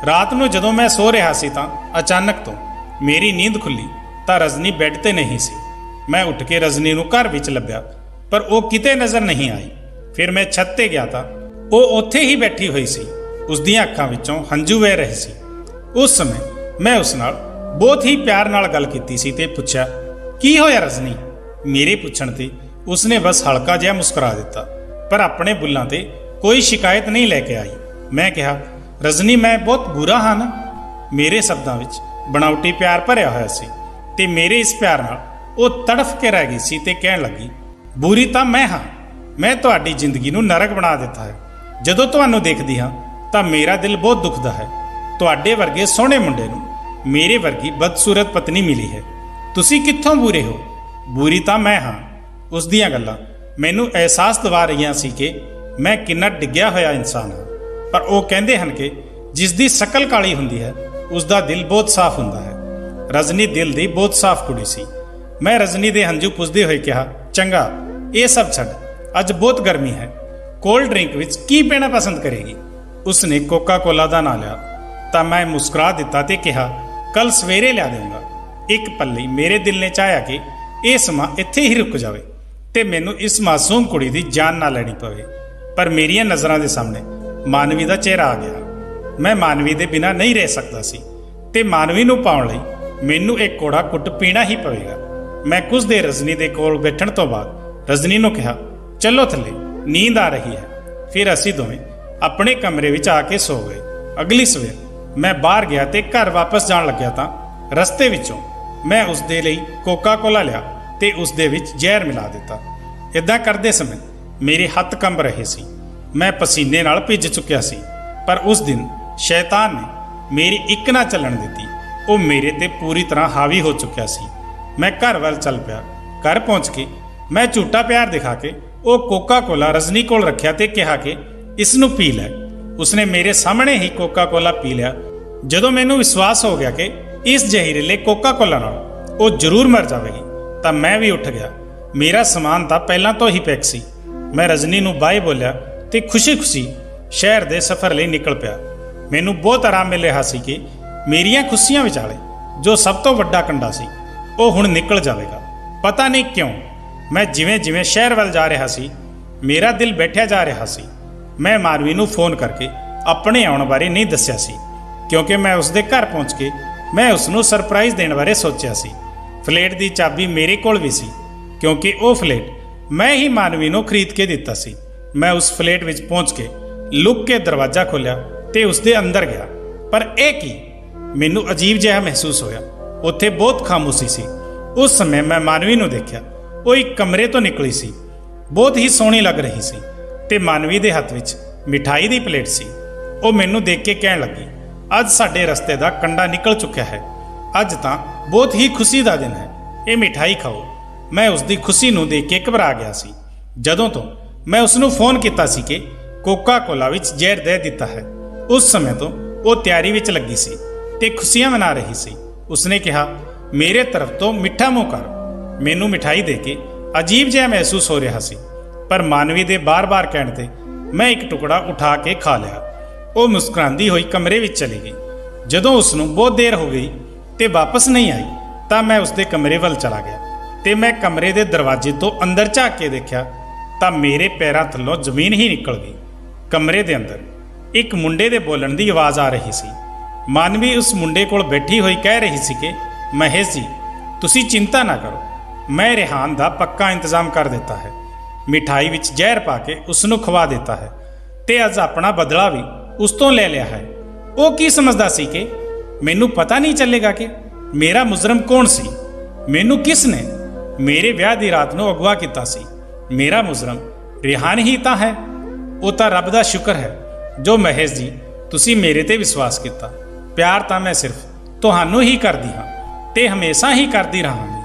ਰਾਤ ਨੂੰ ਜਦੋਂ ਮੈਂ ਸੋ ਰਿਹਾ ਸੀ ਤਾਂ ਅਚਾਨਕ ਤੋਂ ਮੇਰੀ ਨੀਂਦ ਖੁੱਲੀ ਤਾਂ ਰਜਨੀ ਬੈੱਡ ਤੇ ਨਹੀਂ ਸੀ। ਮੈਂ ਉੱਠ ਕੇ ਰਜਨੀ ਨੂੰ ਘਰ ਵਿੱਚ ਲੱਭਿਆ, ਪਰ ਉਹ ਕਿਤੇ ਨਜ਼ਰ ਨਹੀਂ ਆਈ। ਫਿਰ ਮੈਂ ਛੱਤ ਤੇ ਗਿਆ ਤਾਂ ਉਹ ਉੱਥੇ ਹੀ ਬੈਠੀ ਹੋਈ ਸੀ। ਉਸ ਦੀਆਂ ਅੱਖਾਂ ਵਿੱਚੋਂ ਹੰਝੂ ਵਹਿ ਰਹੇ ਸੀ। ਉਸ ਸਮੇਂ ਮੈਂ ਉਸ ਨਾਲ ਬਹੁਤ ਹੀ ਪਿਆਰ ਨਾਲ ਗੱਲ ਕੀਤੀ ਸੀ ਤੇ ਪੁੱਛਿਆ, ਕੀ ਹੋਇਆ ਰਜਨੀ? ਮੇਰੇ ਪੁੱਛਣ ਤੇ ਉਸਨੇ ਬਸ ਹਲਕਾ ਜਿਹਾ ਮੁਸਕਰਾ ਦਿੱਤਾ, ਪਰ ਆਪਣੇ ਬੁੱਲਾਂ ਤੇ ਕੋਈ ਸ਼ਿਕਾਇਤ ਨਹੀਂ ਲੈ ਕੇ ਆਈ। ਮੈਂ ਕਿਹਾ, ਰਜਨੀ ਮੈਂ ਬਹੁਤ ਬੁਰਾ ਹਾਂ ਨਾ? ਮੇਰੇ ਸ਼ਬਦਾਂ ਵਿੱਚ ਬਣਾਉਟੀ ਪਿਆਰ ਭਰਿਆ ਹੋਇਆ ਸੀ ਤੇ ਮੇਰੇ ਇਸ ਪਿਆਰ ਨਾਲ ਉਹ ਤੜਫ ਕੇ ਰਹਿ ਗਈ ਸੀ ਤੇ ਕਹਿਣ ਲੱਗੀ, ਬੁਰੀ ਤਾਂ ਮੈਂ ਹਾਂ। ਮੈਂ ਤੁਹਾਡੀ ਜ਼ਿੰਦਗੀ ਨੂੰ ਨਰਕ ਬਣਾ ਦਿੱਤਾ ਹੈ। ਜਦੋਂ ਤੁਹਾਨੂੰ ਦੇਖਦੀ ਹਾਂ ਤਾਂ ਮੇਰਾ ਦਿਲ ਬਹੁਤ ਦੁਖਦਾ ਹੈ। ਤੁਹਾਡੇ ਵਰਗੇ ਸੋਹਣੇ ਮੁੰਡੇ ਨੂੰ ਮੇਰੇ ਵਰਗੀ ਬਦਸੂਰਤ ਪਤਨੀ ਮਿਲੀ ਹੈ। ਤੁਸੀਂ ਕਿੱਥੋਂ ਬੁਰੇ ਹੋ? ਬੁਰੀ ਤਾਂ ਮੈਂ ਹਾਂ। ਉਸ ਦੀਆਂ ਗੱਲਾਂ ਮੈਨੂੰ ਅਹਿਸਾਸ ਦਿਵਾ ਰਹੀਆਂ ਸੀ ਕਿ ਮੈਂ ਕਿੰਨਾ ਡਿੱਗਿਆ ਹੋਇਆ ਇਨਸਾਨ ਹਾਂ। ਪਰ ਉਹ ਕਹਿੰਦੇ ਹਨ ਕਿ ਜਿਸ ਦੀ ਸ਼ਕਲ ਕਾਲੀ ਹੁੰਦੀ ਹੈ ਉਸ ਦਾ ਦਿਲ ਬਹੁਤ ਸਾਫ਼ ਹੁੰਦਾ ਹੈ। ਰਜਨੀ ਦਿਲ ਦੀ ਬਹੁਤ ਸਾਫ਼ ਕੁੜੀ ਸੀ। ਮੈਂ ਰਜਨੀ ਦੇ ਹੰਝੂ ਪੁੱਛਦੇ ਹੋਏ ਕਿਹਾ, ਚੰਗਾ ਇਹ ਸਭ ਛੱਡ, ਅੱਜ ਬਹੁਤ ਗਰਮੀ ਹੈ। ਕੋਲਡ ਡਰਿੰਕ ਵਿੱਚ ਕੀ ਪੀਣਾ ਪਸੰਦ ਕਰੇਗੀ? ਉਸਨੇ ਕੋਕਾ ਕੋਲਾ ਦਾ ਨਾਂ ਲਿਆ ਤਾਂ ਮੈਂ ਮੁਸਕਰਾ ਦਿੱਤਾ ਤੇ ਕਿਹਾ, ਕੱਲ ਸਵੇਰੇ ਲਿਆ ਦੇਵਾਂਗਾ। ਇੱਕ ਪਲ ਲਈ ਮੇਰੇ ਦਿਲ ਨੇ ਚਾਹਿਆ ਕਿ ਇਹ ਸਮਾਂ ਇੱਥੇ ਹੀ ਰੁਕ ਜਾਵੇ ਤੇ ਮੈਨੂੰ ਇਸ ਮਾਸੂਮ ਕੁੜੀ ਦੀ ਜਾਨ ਨਾ ਲੈਣੀ ਪਵੇ। ਪਰ ਮੇਰੀਆਂ ਨਜ਼ਰਾਂ ਦੇ ਸਾਹਮਣੇ ਮਾਨਵੀ ਦਾ ਚਿਹਰਾ ਆ ਗਿਆ। ਮੈਂ ਮਾਨਵੀ ਦੇ ਬਿਨਾਂ ਨਹੀਂ ਰਹਿ ਸਕਦਾ ਸੀ ਤੇ ਮਾਨਵੀ ਨੂੰ ਪਾਉਣ ਲਈ ਮੈਨੂੰ ਇੱਕ ਕੋੜਾ ਕੁੱਟ ਪੀਣਾ ਹੀ ਪਵੇਗਾ। ਮੈਂ ਕੁਝ ਦੇਰ ਰਜਨੀ ਦੇ ਕੋਲ ਬੈਠਣ ਤੋਂ ਬਾਅਦ ਰਜਨੀ ਨੂੰ ਕਿਹਾ, ਚੱਲੋ ਥੱਲੇ, ਨੀਂਦ ਆ ਰਹੀ ਹੈ। ਫਿਰ ਅਸੀਂ ਦੋਵੇਂ ਆਪਣੇ ਕਮਰੇ ਵਿੱਚ ਆ ਕੇ ਸੋ ਗਏ। ਅਗਲੀ ਸਵੇਰ ਮੈਂ ਬਾਹਰ ਗਿਆ ਤੇ ਘਰ ਵਾਪਸ ਜਾਣ ਲੱਗਿਆ ਤਾਂ ਰਸਤੇ ਵਿੱਚੋਂ ਮੈਂ ਉਸ ਦੇ ਲਈ ਕੋਕਾ ਕੋਲਾ ਲਿਆ ਤੇ ਉਸ ਦੇ ਵਿੱਚ ਜ਼ਹਿਰ ਮਿਲਾ ਦਿੱਤਾ। ਇਦਾਂ ਕਰਦੇ ਸਮੇਂ ਮੇਰੇ ਹੱਥ ਕੰਬ ਰਹੇ ਸੀ। ਮੈਂ ਪਸੀਨੇ ਨਾਲ ਭਿੱਜ ਚੁੱਕਿਆ ਸੀ। ਪਰ ਉਸ ਦਿਨ ਸ਼ੈਤਾਨ ਨੇ ਮੇਰੀ ਇੱਕ ਨਾ ਚੱਲਣ ਦਿੱਤੀ। ਉਹ ਮੇਰੇ ਤੇ ਪੂਰੀ ਤਰ੍ਹਾਂ ਹਾਵੀ ਹੋ ਚੁੱਕਿਆ ਸੀ। ਮੈਂ ਘਰ ਵੱਲ ਚੱਲ ਪਿਆ। ਘਰ ਪਹੁੰਚ ਕੇ ਮੈਂ ਝੂਠਾ ਪਿਆਰ ਦਿਖਾ ਕੇ ਉਹ ਕੋਕਾ ਕੋਲਾ ਰਜਨੀ ਕੋਲ ਰੱਖਿਆ ਤੇ ਕਿਹਾ ਕਿ ਇਸ ਨੂੰ ਪੀ ਲੈ। ਉਸਨੇ ਮੇਰੇ ਸਾਹਮਣੇ ਹੀ ਕੋਕਾ ਕੋਲਾ ਪੀ ਲਿਆ। ਜਦੋਂ ਮੈਨੂੰ ਵਿਸ਼ਵਾਸ ਹੋ ਗਿਆ ਕਿ ਇਸ ਜ਼ਹਿਰੀਲੇ ਕੋਕਾ ਕੋਲਾ ਨਾਲ ਉਹ ਜ਼ਰੂਰ ਮਰ ਜਾਵੇਗੀ ਤਾਂ ਮੈਂ ਵੀ ਉੱਠ ਗਿਆ। ਮੇਰਾ ਸਮਾਨ ਤਾਂ ਪਹਿਲਾਂ ਤੋਂ ਹੀ ਪੈਕ ਸੀ। ਮੈਂ ਰਜਨੀ ਨੂੰ ਬਾਏ ਬੋਲਿਆ ਤੇ ਖੁਸ਼ੀ-ਖੁਸ਼ੀ ਸ਼ਹਿਰ ਦੇ ਸਫ਼ਰ ਲਈ ਨਿਕਲ ਪਿਆ। ਮੈਨੂੰ ਬਹੁਤ ਆਰਾਮ ਮਿਲ ਰਿਹਾ ਸੀ ਕਿ ਮੇਰੀਆਂ ਖੁਸ਼ੀਆਂ ਵਿਚਾਲੇ ਜੋ ਸਭ ਤੋਂ ਵੱਡਾ ਕੰਡਾ ਸੀ ਉਹ ਹੁਣ ਨਿਕਲ ਜਾਵੇਗਾ। ਪਤਾ ਨਹੀਂ ਕਿਉਂ ਮੈਂ ਜਿਵੇਂ-ਜਿਵੇਂ ਸ਼ਹਿਰ ਵੱਲ ਜਾ ਰਿਹਾ ਸੀ ਮੇਰਾ ਦਿਲ ਬੈਠਿਆ ਜਾ ਰਿਹਾ ਸੀ। ਮੈਂ ਮਾਨਵੀ ਨੂੰ ਫੋਨ ਕਰਕੇ ਆਪਣੇ ਆਉਣ ਬਾਰੇ ਨਹੀਂ ਦੱਸਿਆ ਸੀ ਕਿਉਂਕਿ ਮੈਂ ਉਸਦੇ ਘਰ ਪਹੁੰਚ ਕੇ ਮੈਂ ਉਸ ਨੂੰ ਸਰਪ੍ਰਾਈਜ਼ ਦੇਣ ਬਾਰੇ ਸੋਚਿਆ ਸੀ। ਫਲੈਟ ਦੀ ਚਾਬੀ ਮੇਰੇ ਕੋਲ ਵੀ ਸੀ ਕਿਉਂਕਿ ਉਹ ਫਲੈਟ ਮੈਂ ਹੀ ਮਾਨਵੀ ਨੂੰ ਖਰੀਦ ਕੇ ਦਿੱਤਾ ਸੀ। ਮੈਂ ਉਸ ਫਲੈਟ ਵਿੱਚ ਪਹੁੰਚ ਕੇ ਲੁੱਕ ਕੇ ਦਰਵਾਜ਼ਾ ਖੋਲ੍ਹਿਆ ਤੇ ਉਸ ਦੇ ਅੰਦਰ ਗਿਆ। ਪਰ ਇਹ ਕੀ, ਮੈਨੂੰ ਅਜੀਬ ਜਿਹਾ ਮਹਿਸੂਸ ਹੋਇਆ। ਉੱਥੇ ਬਹੁਤ ਖਾਮੋਸ਼ੀ ਸੀ। ਉਸ ਸਮੇਂ ਮੈਂ ਮਾਨਵੀ ਨੂੰ ਦੇਖਿਆ। ਉਹ ਇੱਕ ਕਮਰੇ ਤੋਂ ਨਿਕਲੀ ਸੀ। ਬਹੁਤ ਹੀ ਸੋਹਣੀ ਲੱਗ ਰਹੀ ਸੀ। ਤੇ ਮਾਨਵੀ ਦੇ ਹੱਥ ਵਿੱਚ ਮਿਠਾਈ ਦੀ ਪਲੇਟ ਸੀ। ਉਹ ਮੈਨੂੰ ਦੇਖ ਕੇ ਕਹਿਣ ਲੱਗੀ, ਅੱਜ ਸਾਡੇ ਰਸਤੇ ਦਾ ਕੰਡਾ ਨਿਕਲ ਚੁੱਕਿਆ ਹੈ। ਅੱਜ ਤਾਂ ਬਹੁਤ ਹੀ ਖੁਸ਼ੀ ਦਾ ਦਿਨ ਹੈ, ਇਹ ਮਿਠਾਈ ਖਾਓ। ਮੈਂ ਉਸ ਦੀ ਖੁਸ਼ੀ ਨੂੰ ਦੇਖ ਕੇ ਘਬਰਾ ਗਿਆ ਸੀ। ਜਦੋਂ ਤੋਂ ਮੈਂ ਉਸ ਨੂੰ ਫੋਨ ਕੀਤਾ ਸੀ ਕਿ ਕੋਕਾ ਕੋਲਾ ਵਿੱਚ ਜ਼ਹਿਰ ਦੇ ਦਿੱਤਾ ਹੈ, ਉਸ ਸਮੇਂ ਤੋਂ ਉਹ ਤਿਆਰੀ ਵਿੱਚ ਲੱਗੀ ਸੀ ਤੇ ਖੁਸ਼ੀਆਂ ਮਨਾ ਰਹੀ ਸੀ। ਉਸਨੇ ਕਿਹਾ, ਮੇਰੇ ਤਰਫ ਤੋਂ ਮਿੱਠਾ ਮੂੰਹ ਕਰ। ਮੈਨੂੰ ਮਿਠਾਈ ਦੇ ਕੇ ਅਜੀਬ ਜਿਹਾ ਮਹਿਸੂਸ ਹੋ ਰਿਹਾ ਸੀ, ਪਰ ਮਾਨਵੀ ਦੇ ਬਾਰ-ਬਾਰ ਕਹਿਣ ਤੇ ਮੈਂ ਇੱਕ ਟੁਕੜਾ ਉਠਾ ਕੇ ਖਾ ਲਿਆ। ਉਹ ਮੁਸਕਰਾਉਂਦੀ ਹੋਈ ਕਮਰੇ ਵਿੱਚ ਚਲੀ ਗਈ। ਜਦੋਂ ਉਸ ਨੂੰ ਬਹੁਤ ਦੇਰ ਹੋ ਗਈ ਤੇ ਵਾਪਸ ਨਹੀਂ ਆਈ ਤਾਂ ਮੈਂ ਉਸ ਦੇ ਕਮਰੇ ਵੱਲ ਚਲਾ ਗਿਆ ਤੇ ਮੈਂ ਕਮਰੇ ਦੇ ਦਰਵਾਜ਼ੇ ਤੋਂ ਅੰਦਰ ਝਾਕ ਕੇ ਦੇਖਿਆ ਤਾਂ ਮੇਰੇ ਪੈਰਾਂ ਥੱਲੋਂ ਜ਼ਮੀਨ ਹੀ ਨਿਕਲ ਗਈ। ਕਮਰੇ ਦੇ ਅੰਦਰ ਇੱਕ ਮੁੰਡੇ ਦੇ ਬੋਲਣ ਦੀ ਆਵਾਜ਼ ਆ ਰਹੀ ਸੀ। ਮਾਨਵੀ ਉਸ ਮੁੰਡੇ ਕੋਲ ਬੈਠੀ ਹੋਈ ਕਹਿ ਰਹੀ ਸੀ ਕਿ ਮਹੇਸ਼ ਜੀ, ਤੁਸੀਂ ਚਿੰਤਾ ਨਾ ਕਰੋ, ਮੈਂ ਰਿਹਾਨ ਦਾ ਪੱਕਾ ਇੰਤਜ਼ਾਮ ਕਰ ਦਿੱਤਾ ਹੈ। ਮਿਠਾਈ ਵਿੱਚ ਜ਼ਹਿਰ ਪਾ ਕੇ ਉਸ ਨੂੰ ਖਵਾ ਦਿੱਤਾ ਹੈ ਤੇ ਅੱਜ ਆਪਣਾ ਬਦਲਾ ਵੀ ਉਸ ਤੋਂ ਲੈ ਲਿਆ ਹੈ। ਉਹ ਕੀ ਸਮਝਦਾ ਸੀ ਕਿ ਮੈਨੂੰ ਪਤਾ ਨਹੀਂ ਚੱਲੇਗਾ ਕਿ ਮੇਰਾ ਮੁਜਰਮ ਕੌਣ ਸੀ। ਮੈਨੂੰ ਕਿਸ ਨੇ ਮੇਰੇ ਵਿਆਹ ਦੀ ਰਾਤ ਨੂੰ ਅਗਵਾ ਕੀਤਾ ਸੀ। ਮੇਰਾ ਮੁਜਰਮ ਰਿਹਾਨ ਹੀ ਤਾਂ ਹੈ। ਉਹ ਤਾਂ ਰੱਬ ਦਾ ਸ਼ੁਕਰ ਹੈ ਜੋ ਮਹੇਸ਼ ਜੀ ਤੁਸੀਂ ਮੇਰੇ ਤੇ ਵਿਸ਼ਵਾਸ ਕੀਤਾ। ਪਿਆਰ ਤਾਂ ਮੈਂ ਸਿਰਫ ਤੁਹਾਨੂੰ ਹੀ ਕਰਦੀ ਹਾਂ ਤੇ ਹਮੇਸ਼ਾ ਹੀ ਕਰਦੀ ਰਹਾਂਗੀ।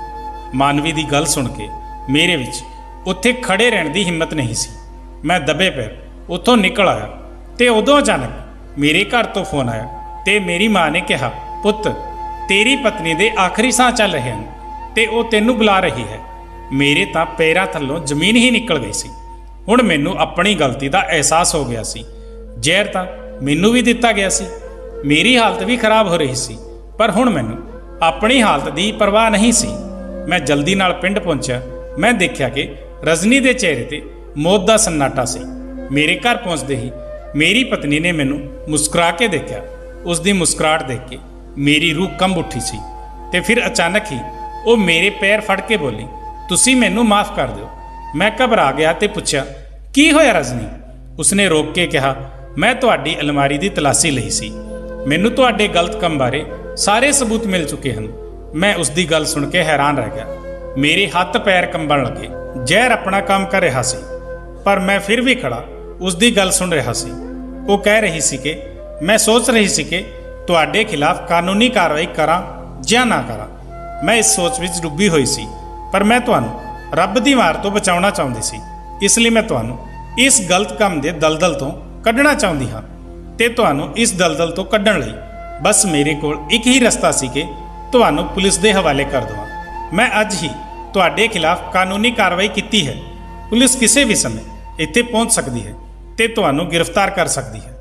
ਮਾਨਵੀ ਦੀ ਗੱਲ ਸੁਣ ਕੇ ਮੇਰੇ ਵਿੱਚ ਉੱਥੇ ਖੜੇ ਰਹਿਣ ਦੀ ਹਿੰਮਤ ਨਹੀਂ ਸੀ। ਮੈਂ ਦੱਬੇ ਪੈਰ ਉੱਥੋਂ ਨਿਕਲ ਆਇਆ ਤੇ ਉਦੋਂ ਅਚਾਨਕ ਮੇਰੇ ਘਰ ਤੋਂ ਫੋਨ ਆਇਆ ਤੇ ਮੇਰੀ ਮਾਂ ਨੇ ਕਿਹਾ, ਪੁੱਤ ਤੇਰੀ ਪਤਨੀ ਦੇ ਆਖਰੀ ਸਾਹ ਚੱਲ ਰਹੇ ਹਨ ਤੇ ਉਹ ਤੈਨੂੰ ਬੁਲਾ ਰਹੀ ਹੈ। ਮੇਰੇ ਤਾਂ ਪੈਰਾਂ ਥੱਲੋਂ ਜ਼ਮੀਨ ਹੀ ਨਿਕਲ ਗਈ ਸੀ। ਹੁਣ ਮੈਨੂੰ ਆਪਣੀ ਗਲਤੀ ਦਾ ਅਹਿਸਾਸ ਹੋ ਗਿਆ ਸੀ। ਜ਼ਹਿਰ ਤਾਂ ਮੈਨੂੰ ਵੀ ਦਿੱਤਾ ਗਿਆ ਸੀ। ਮੇਰੀ ਹਾਲਤ ਵੀ ਖਰਾਬ ਹੋ ਰਹੀ ਸੀ, ਪਰ ਹੁਣ ਮੈਨੂੰ ਆਪਣੀ ਹਾਲਤ ਦੀ ਪਰਵਾਹ ਨਹੀਂ ਸੀ। ਮੈਂ ਜਲਦੀ ਨਾਲ ਪਿੰਡ ਪਹੁੰਚਿਆ। ਮੈਂ ਦੇਖਿਆ ਕਿ ਰਜਨੀ ਦੇ ਚਿਹਰੇ ਤੇ ਮੌਤ ਦਾ ਸੰਨਾਟਾ ਸੀ। ਮੇਰੇ ਘਰ ਪਹੁੰਚਦੇ ਹੀ ਮੇਰੀ ਪਤਨੀ ਨੇ ਮੈਨੂੰ ਮੁਸਕਰਾ ਕੇ ਦੇਖਿਆ। ਉਸ ਦੀ ਮੁਸਕਰਾਹਟ ਦੇਖ ਕੇ ਮੇਰੀ ਰੂਹ ਕੰਬ ਉੱਠੀ ਸੀ ਤੇ ਫਿਰ ਅਚਾਨਕ ਹੀ ਉਹ ਮੇਰੇ ਪੈਰ ਫੜ ਕੇ ਬੋਲੀ, ਤੁਸੀਂ ਮੈਨੂੰ ਮਾਫ ਕਰ ਦਿਓ। ਮੈਂ ਘਬਰਾ ਗਿਆ ਤੇ ਪੁੱਛਿਆ, ਕੀ ਹੋਇਆ ਰਜਨੀ? ਉਸਨੇ ਰੋਕ ਕੇ ਕਿਹਾ, ਮੈਂ ਤੁਹਾਡੀ ਅਲਮਾਰੀ ਦੀ ਤਲਾਸ਼ੀ ਲਈ ਸੀ। ਮੈਨੂੰ ਤੁਹਾਡੇ ਗਲਤ ਕੰਮ ਬਾਰੇ ਸਾਰੇ ਸਬੂਤ ਮਿਲ ਚੁੱਕੇ ਹਨ। ਮੈਂ ਉਸ ਦੀ ਗੱਲ ਸੁਣ ਕੇ ਹੈਰਾਨ ਰਹਿ ਗਿਆ। ਮੇਰੇ ਹੱਥ ਪੈਰ ਕੰਬਣ ਲੱਗੇ। ਜ਼ਹਿਰ ਆਪਣਾ ਕੰਮ ਕਰ ਰਿਹਾ ਸੀ, ਪਰ ਮੈਂ ਫਿਰ ਵੀ ਖੜਾ ਉਸ ਦੀ ਗੱਲ ਸੁਣ ਰਿਹਾ ਸੀ। ਉਹ ਕਹਿ ਰਹੀ ਸੀ ਕਿ ਮੈਂ ਸੋਚ ਰਹੀ ਸੀ ਕਿ ਤੁਹਾਡੇ ਖਿਲਾਫ ਕਾਨੂੰਨੀ ਕਾਰਵਾਈ ਕਰਾਂ ਜਾਂ ਨਾ ਕਰਾਂ। ਮੈਂ ਇਸ ਸੋਚ ਵਿੱਚ ਡੁੱਬੀ ਹੋਈ ਸੀ, ਪਰ ਮੈਂ ਤੁਹਾਨੂੰ ਰੱਬ ਦੀ ਮਾਰ ਤੋਂ ਬਚਾਉਣਾ ਚਾਹੁੰਦੀ ਸੀ। ਇਸ ਲਈ ਮੈਂ ਤੁਹਾਨੂੰ ਇਸ ਗਲਤ ਕੰਮ ਦੇ ਦਲਦਲ ਤੋਂ ਕੱਢਣਾ ਚਾਹੁੰਦੀ ਹਾਂ ਤੇ ਤੁਹਾਨੂੰ ਇਸ ਦਲਦਲ ਤੋਂ ਕੱਢਣ ਲਈ ਬਸ ਮੇਰੇ ਕੋਲ ਇੱਕ ਹੀ ਰਸਤਾ ਸੀ ਕਿ ਤੁਹਾਨੂੰ ਪੁਲਿਸ ਦੇ ਹਵਾਲੇ ਕਰ ਦੇਵਾਂ। ਮੈਂ ਅੱਜ ਹੀ ਤੁਹਾਡੇ ਖਿਲਾਫ ਕਾਨੂੰਨੀ ਕਾਰਵਾਈ ਕੀਤੀ ਹੈ। ਪੁਲਿਸ ਕਿਸੇ ਵੀ ਸਮੇਂ ਇੱਥੇ ਪਹੁੰਚ ਸਕਦੀ ਹੈ ਤੇ ਤੁਹਾਨੂੰ ਗ੍ਰਿਫਤਾਰ ਕਰ ਸਕਦੀ ਹੈ।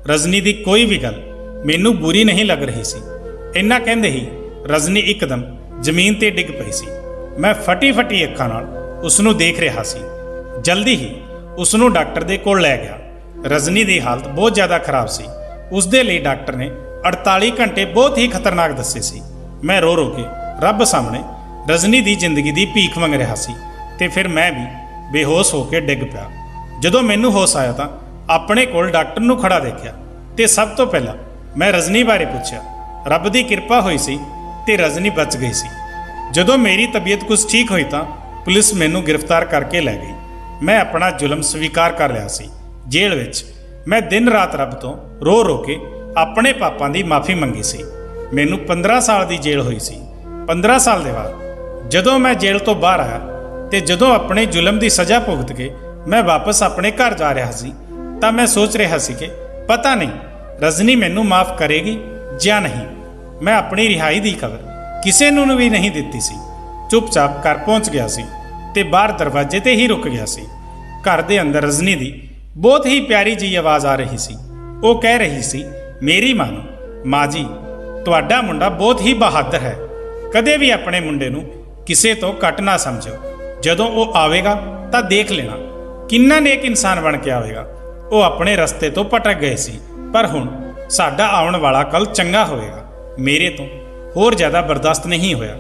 ਰਜਨੀ ਦੀ ਕੋਈ ਵੀ ਗੱਲ ਮੈਨੂੰ ਬੁਰੀ ਨਹੀਂ ਲੱਗ ਰਹੀ ਸੀ। ਇੰਨਾ ਕਹਿੰਦੇ ਹੀ ਰਜਨੀ ਇੱਕਦਮ ਜ਼ਮੀਨ ਤੇ ਡਿੱਗ ਪਈ ਸੀ। ਮੈਂ ਫਟੀ ਅੱਖਾਂ ਨਾਲ ਉਸ ਨੂੰ ਦੇਖ ਰਿਹਾ ਸੀ। ਜਲਦੀ ਹੀ ਉਸ ਨੂੰ ਡਾਕਟਰ ਦੇ ਕੋਲ ਲੈ ਗਿਆ। ਰਜਨੀ ਦੀ ਹਾਲਤ ਬਹੁਤ ਜ਼ਿਆਦਾ ਖਰਾਬ ਸੀ। ਉਸ ਦੇ ਲਈ ਡਾਕਟਰ ਨੇ 48 ਘੰਟੇ ਬਹੁਤ ਹੀ ਖਤਰਨਾਕ ਦੱਸੇ ਸੀ। ਮੈਂ ਰੋ ਰੋ ਕੇ ਰੱਬ ਸਾਹਮਣੇ ਰਜਨੀ ਦੀ ਜ਼ਿੰਦਗੀ ਦੀ ਭੀਖ ਮੰਗ ਰਿਹਾ ਸੀ ਤੇ ਫਿਰ ਮੈਂ ਵੀ ਬੇਹੋਸ਼ ਹੋ ਕੇ ਡਿੱਗ ਪਿਆ। ਜਦੋਂ ਮੈਨੂੰ ਹੋਸ਼ ਆਇਆ ਤਾਂ ਆਪਣੇ ਕੋਲ ਡਾਕਟਰ ਨੂੰ ਖੜਾ ਦੇਖਿਆ ਤੇ ਸਭ ਤੋਂ ਪਹਿਲਾਂ ਮੈਂ ਰਜਨੀ ਬਾਰੇ ਪੁੱਛਿਆ। ਰੱਬ ਦੀ ਕਿਰਪਾ ਹੋਈ ਸੀ ਤੇ ਰਜਨੀ ਬਚ ਗਈ ਸੀ। ਜਦੋਂ ਮੇਰੀ ਤਬੀਅਤ ਕੁਝ ਠੀਕ ਹੋਈ ਤਾਂ ਪੁਲਿਸ ਮੈਨੂੰ ਗ੍ਰਿਫਤਾਰ ਕਰਕੇ ਲੈ ਗਈ। ਮੈਂ ਆਪਣਾ ਜ਼ੁਲਮ ਸਵੀਕਾਰ ਕਰ ਲਿਆ ਸੀ। ਜੇਲ੍ਹ ਵਿੱਚ ਮੈਂ ਦਿਨ ਰਾਤ ਰੱਬ ਤੋਂ ਰੋ ਰੋ ਕੇ ਆਪਣੇ ਪਾਪਾਂ ਦੀ ਮਾਫੀ ਮੰਗੀ ਸੀ। ਮੈਨੂੰ 15 ਸਾਲ ਦੀ ਜੇਲ੍ਹ ਹੋਈ ਸੀ। 15 ਸਾਲ ਦੇ ਬਾਅਦ ਜਦੋਂ ਮੈਂ ਜੇਲ੍ਹ ਤੋਂ ਬਾਹਰ ਆਇਆ ਤੇ ਜਦੋਂ ਆਪਣੇ ਜ਼ੁਲਮ ਦੀ ਸਜ਼ਾ ਭੁਗਤ ਕੇ ਮੈਂ ਵਾਪਸ ਆਪਣੇ ਘਰ ਜਾ ਰਿਹਾ ਸੀ ਤਾਂ ਮੈਂ ਸੋਚ ਰਿਹਾ ਸੀ ਕਿ ਪਤਾ ਨਹੀਂ ਰਜਨੀ ਮੈਨੂੰ ਮਾਫ ਕਰੇਗੀ ਜਾਂ ਨਹੀਂ। ਮੈਂ ਆਪਣੀ ਰਿਹਾਈ ਦੀ ਖਬਰ ਕਿਸੇ ਨੂੰ ਵੀ ਨਹੀਂ ਦਿੱਤੀ ਸੀ। ਚੁੱਪਚਾਪ ਘਰ ਪਹੁੰਚ ਗਿਆ ਸੀ ਤੇ ਬਾਹਰ ਦਰਵਾਜ਼ੇ ਤੇ ਹੀ ਰੁਕ ਗਿਆ ਸੀ। ਘਰ ਦੇ ਅੰਦਰ ਰਜਨੀ ਦੀ ਬਹੁਤ ਹੀ ਪਿਆਰੀ ਜਿਹੀ ਆਵਾਜ਼ ਆ ਰਹੀ ਸੀ। ਉਹ ਕਹਿ ਰਹੀ ਸੀ, ਮੇਰੀ ਮਾਂ ਨੂੰ, ਮਾਂ ਜੀ ਤੁਹਾਡਾ ਮੁੰਡਾ ਬਹੁਤ ਹੀ ਬਹਾਦਰ ਹੈ। ਕਦੇ ਵੀ ਆਪਣੇ ਮੁੰਡੇ ਨੂੰ ਕਿਸੇ ਤੋਂ ਘੱਟ ਨਾ ਸਮਝੋ। ਜਦੋਂ ਉਹ ਆਵੇਗਾ ਤਾਂ ਦੇਖ ਲੈਣਾ ਕਿੰਨਾ ਨੇਕ ਇਨਸਾਨ ਬਣ ਕੇ ਆਵੇਗਾ। ਉਹ ਆਪਣੇ ਰਸਤੇ ਤੋਂ ਭਟਕ ਗਏ ਸੀ, ਪਰ ਹੁਣ ਸਾਡਾ ਆਉਣ ਵਾਲਾ ਕੱਲ ਚੰਗਾ ਹੋਵੇਗਾ। ਮੇਰੇ ਤੋਂ ਹੋਰ ਜ਼ਿਆਦਾ ਬਰਦਾਸ਼ਤ ਨਹੀਂ ਹੋਇਆ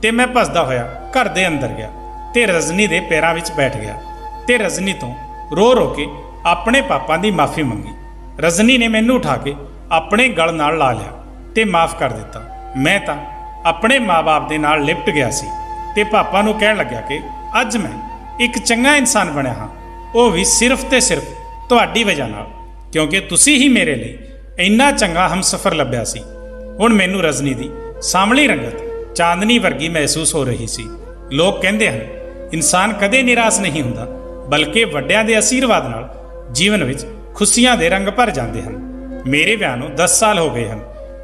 ਤੇ ਮੈਂ ਭੱਜਦਾ ਹੋਇਆ ਘਰ ਦੇ ਅੰਦਰ ਗਿਆ ਤੇ ਰਜਨੀ ਦੇ ਪੈਰਾਂ ਵਿੱਚ ਬੈਠ ਗਿਆ ਤੇ ਰਜਨੀ ਤੋਂ ਰੋ ਰੋ ਕੇ ਆਪਣੇ ਪਾਪਾਂ ਦੀ ਮਾਫੀ ਮੰਗੀ। ਰਜਨੀ ਨੇ ਮੈਨੂੰ ਉਠਾ ਕੇ ਆਪਣੇ ਗਲ ਨਾਲ ਲਾ ਲਿਆ ਤੇ ਮਾਫ ਕਰ ਦਿੱਤਾ। ਮੈਂ ਤਾਂ ਆਪਣੇ ਮਾਂ-ਬਾਪ ਦੇ ਨਾਲ ਲਿਪਟ ਗਿਆ ਸੀ ਤੇ ਪਾਪਾ ਨੂੰ ਕਹਿਣ ਲੱਗਿਆ ਕਿ ਅੱਜ ਮੈਂ ਇੱਕ ਚੰਗਾ ਇਨਸਾਨ ਬਣਿਆ ਹਾਂ। ਉਹ ਵੀ ਸਿਰਫ ਤੇ ਸਿਰਫ ਤੁਹਾਡੀ ਵਜ੍ਹਾ ਨਾਲ, ਕਿਉਂਕਿ ਤੁਸੀਂ ਹੀ ਮੇਰੇ ਲਈ ਇੰਨਾ ਚੰਗਾ ਹਮਸਫਰ ਲੱਭਿਆ ਸੀ। ਹੁਣ ਮੈਨੂੰ ਰਜਨੀ ਦੀ ਸਾਂਵਲੀ ਰੰਗਤ ਚਾਂਦਨੀ ਵਰਗੀ ਮਹਿਸੂਸ ਹੋ ਰਹੀ ਸੀ। ਲੋਕ ਕਹਿੰਦੇ ਹਨ ਇਨਸਾਨ ਕਦੇ ਨਿਰਾਸ਼ ਨਹੀਂ ਹੁੰਦਾ, ਬਲਕਿ ਵੱਡਿਆਂ ਦੇ ਆਸ਼ੀਰਵਾਦ ਨਾਲ ਜੀਵਨ ਵਿੱਚ ਖੁਸ਼ੀਆਂ ਦੇ ਰੰਗ ਭਰ ਜਾਂਦੇ ਹਨ। ਮੇਰੇ ਵਿਆਹ ਨੂੰ 10 ਸਾਲ ਹੋ ਗਏ ਹਨ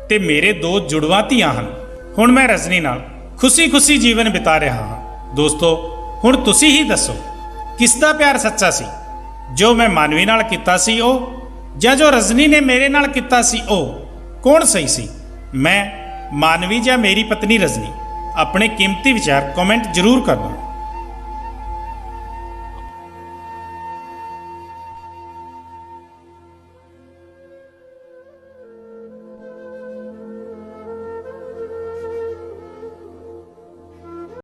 ਤੇ ਮੇਰੇ 2 ਜੁੜਵਾਂ ਧੀਆਂ ਹਨ। ਹੁਣ ਮੈਂ ਰਜਨੀ ਨਾਲ ਖੁਸ਼ੀ-ਖੁਸ਼ੀ ਜੀਵਨ ਬਿਤਾ ਰਿਹਾ ਹਾਂ। ਦੋਸਤੋ, ਹੁਣ ਤੁਸੀਂ ਹੀ ਦੱਸੋ, ਕਿਸ ਦਾ ਪਿਆਰ ਸੱਚਾ ਸੀ? ਜੋ ਮੈਂ ਮਾਨਵੀ ਨਾਲ ਕੀਤਾ ਸੀ ਉਹ, ਜਾਂ ਜੋ ਰਜਨੀ ਨੇ ਮੇਰੇ ਨਾਲ ਕੀਤਾ ਸੀ ਉਹ? ਕੌਣ ਸਹੀ ਸੀ, ਮੈਂ, ਮਾਨਵੀ ਜਾਂ ਮੇਰੀ ਪਤਨੀ ਰਜਨੀ? ਆਪਣੇ ਕੀਮਤੀ ਵਿਚਾਰ ਕਮੈਂਟ ਜ਼ਰੂਰ ਕਰਨਾ।